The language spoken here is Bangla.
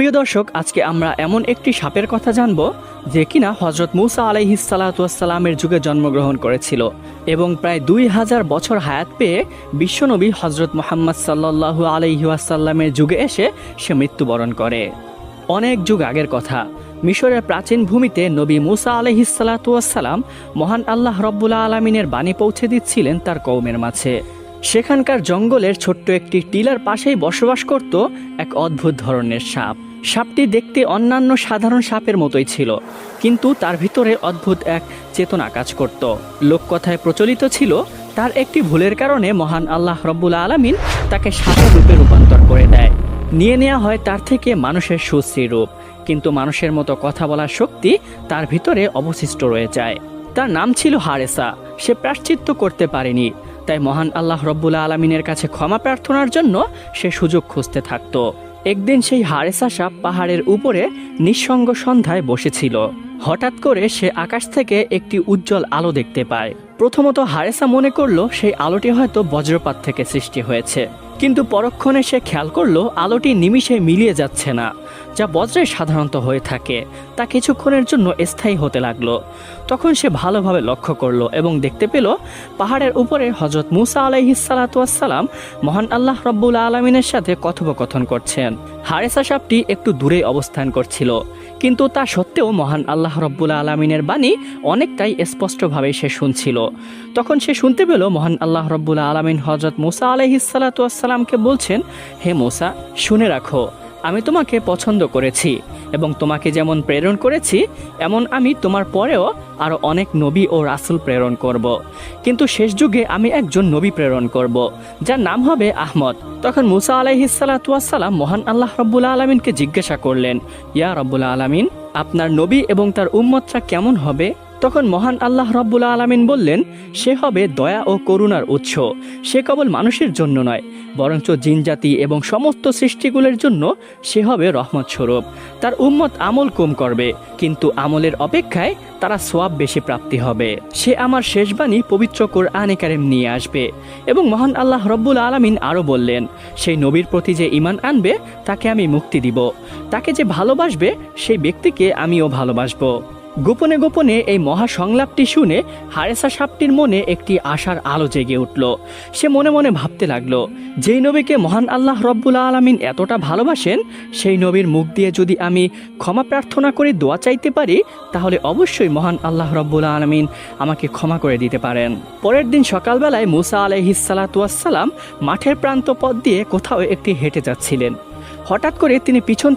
প্রিয় দর্শক, আজকে আমরা এমন একটি সাপের কথা জানব যে কিনা হযরত মূসা আলাইহিসসালামের যুগে জন্মগ্রহণ করেছিল এবং প্রায় 2000 বছর হায়াত পেয়ে বিশ্বনবী হযরত মুহাম্মদ সাল্লাল্লাহু আলাইহি ওয়াসাল্লামের যুগে এসে সে মৃত্যুবরণ করে। অনেক যুগ আগের কথা, মিশরের প্রাচীন ভূমিতে নবী মূসা আলাইহিসসালাম মহান আল্লাহ রব্বুল আলামিনের বাণী পৌঁছে দিচ্ছিলেন তার কওমের মাঝে। সেখানকার জঙ্গলের ছোট্ট একটি টিলার পাশেই বসবাস করত এক অদ্ভুত ধরনের সাপ। সাপটি দেখতে অন্যান্য সাধারণ সাপের মতোই ছিল, কিন্তু তার ভিতরে অদ্ভুত এক চেতনা কাজ করত। লোককথায় প্রচলিত ছিল তার একটি ভুলের কারণে মহান আল্লাহ রব্বুল আলামিন তাকে সাপের রূপে রূপান্তর করে দেয়। নিয়ে নেওয়া হয় তার থেকে মানুষের সুশ্রী রূপ, কিন্তু মানুষের মতো কথা বলার শক্তি তার ভিতরে অবশিষ্ট রয়ে যায়। তার নাম ছিল হারেসা। সে প্রায়শ্চিত্ত করতে পারেনি, তাই মহান আল্লাহ রব্বুল আলামিনের কাছে ক্ষমা প্রার্থনার জন্য সে সুযোগ খুঁজতে থাকত। একদিন সেই হারেসা সাপ পাহাড়ের উপরে নিঃসঙ্গ সন্ধ্যায় বসেছিল। হঠাৎ করে সে আকাশ থেকে একটি উজ্জ্বল আলো দেখতে পায়। প্রথমত হারেসা মনে করলো সেই আলোটি হয়তো বজ্রপাত থেকে সৃষ্টি হয়েছে, কিন্তু পরক্ষণে সে খেয়াল করলো আলোটি নিমিষে মিলিয়ে যাচ্ছে না, যা বজ্রে সাধারণত হয়ে থাকে তা কিছুক্ষণের জন্য স্থায়ী হতে লাগলো। তখন সে ভালোভাবে লক্ষ্য করলো এবং দেখতে পেল পাহাড়ের উপরে হযরত মূসা আলাইহিসসালাম মহান আল্লাহ রব্বুল আলামিনের সাথে কথোপকথন করছেন। হারেসা সাপটি একটু দূরে অবস্থান করছিল, কিন্তু তা সত্ত্বেও মহান আল্লাহ রব্বুল আলামিনের বাণী অনেকটাই স্পষ্টভাবে সে শুনছিল। তখন সে শুনতে পেল মহান আল্লাহ রব্বুল আলামিন হযরত মূসা আলাইহিসসালামকে বলছেন, হে মূসা, শুনে রাখো, আমি তোমাকে পছন্দ করেছি এবং তোমাকে যেমন প্রেরণ করেছি এমন আমি তোমার পরেও আরও অনেক নবী ও রাসূল প্রেরণ করব। কিন্তু শেষ যুগে আমি একজন নবী প্রেরণ করব, যার নাম হবে আহমদ। তখন মূসা আলাইহিসসালাম মহান আল্লাহ রব্বুল আলামিনকে জিজ্ঞাসা করলেন, ইয়া রব্বুল আলামিন, আপনার নবী এবং তার উম্মতরা কেমন হবে? তখন মহান আল্লাহ রব্বুল আলামিন বললেন, সে হবে দয়া ও করুণার উৎস। সে কেবল মানুষের জন্য নয়, বরঞ্চ জিনজাতি এবং সমস্ত সৃষ্টিগুলোর জন্য সে হবে রহমত স্বরূপ। তার উম্মত আমল কম করবে, কিন্তু আমলের অপেক্ষায় তারা সওয়াব বেশি প্রাপ্তি হবে। সে আমার শেষ বাণী পবিত্র কোরআনে কারিম নিয়ে আসবে। এবং মহান আল্লাহ রব্বুল আলামিন আরও বললেন, সেই নবীর প্রতি যে ঈমান আনবে তাকে আমি মুক্তি দিব, তাকে যে ভালোবাসবে সেই ব্যক্তিকে আমিও ভালোবাসবো। গোপনে গোপনে এই মহা সংলাপটি শুনে হারেসা সাপটির মনে একটি আশার আলো জেগে উঠল। সে মনে মনে ভাবতে লাগলো, যেই নবীকে মহান আল্লাহ রব্বুল আলামিন এতটা ভালোবাসেন, সেই নবীর মুখ দিয়ে যদি আমি ক্ষমা প্রার্থনা করে দোয়া চাইতে পারি, তাহলে অবশ্যই মহান আল্লাহ রব্বুল আলামিন আমাকে ক্ষমা করে দিতে পারেন। পরের দিন সকালবেলায় মূসা আলাইহিসসালাম মাঠের প্রান্ত পথ দিয়ে কোথাও একটি হেঁটে যাচ্ছিলেন। হঠাৎ করে তিনি পিছন থেকে